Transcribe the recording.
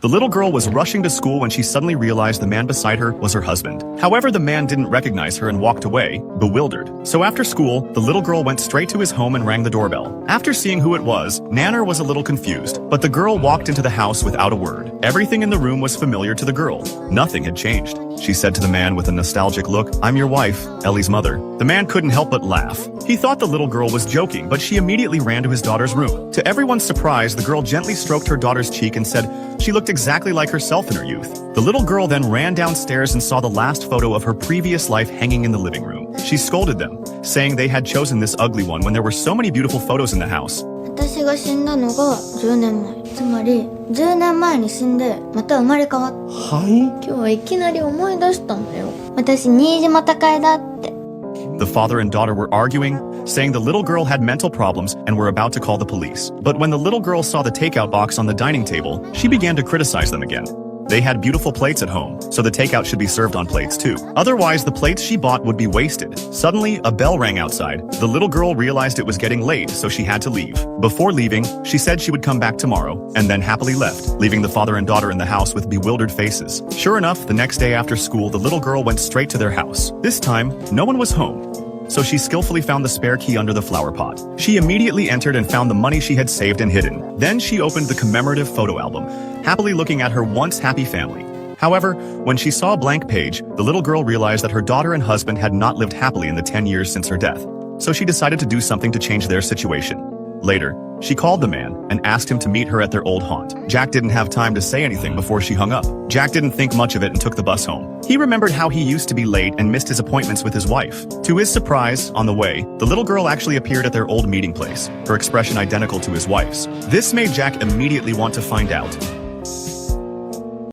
The little girl was rushing to school when she suddenly realized the man beside her was her husband. However, the man didn't recognize her and walked away, bewildered. So after school, the little girl went straight to his home and rang the doorbell. After seeing who it was, Nanner was a little confused, but the girl walked into the house without a word. Everything in the room was familiar to the girl. Nothing had changed. She said to the man with a nostalgic look, "I'm your wife, Ellie's mother." The man couldn't help but laugh. He thought the little girl was joking, but she immediately ran to his daughter's room. To everyone's surprise, the girl gently stroked her daughter's cheek and said she looked exactly like herself in her youth. The little girl then ran downstairs and saw the last photo of her previous life hanging in the living room. She scolded them, saying they had chosen this ugly one when there were so many beautiful photos in the house. 私が死んだのが10年前。つまり10年前に死んでまた生まれ変わった。はい。今日はいきなり思い出したのよ。私新島孝恵だって。The father and daughter were arguing, saying the little girl had mental problems and were about to call the police. But when the little girl saw the takeout box on the dining table, she began to criticize them again. They had beautiful plates at home, so the takeout should be served on plates too. Otherwise, the plates she bought would be wasted. Suddenly, a bell rang outside. The little girl realized it was getting late, so she had to leave. Before leaving, she said she would come back tomorrow, and then happily left, leaving the father and daughter in the house with bewildered faces. Sure enough, the next day after school, the little girl went straight to their house. This time, no one was home, so she skillfully found the spare key under the flower pot. She immediately entered and found the money she had saved and hidden. Then she opened the commemorative photo album, happily looking at her once happy family. However, when she saw a blank page, the little girl realized that her daughter and husband had not lived happily in the 10 years since her death. So she decided to do something to change their situation. Later, she called the man and asked him to meet her at their old haunt. Jack didn't have time to say anything before she hung up. Jack didn't think much of it and took the bus home. He remembered how he used to be late and missed his appointments with his wife. To his surprise, on the way, the little girl actually appeared at their old meeting place, her expression identical to his wife's. This made Jack immediately want to find out.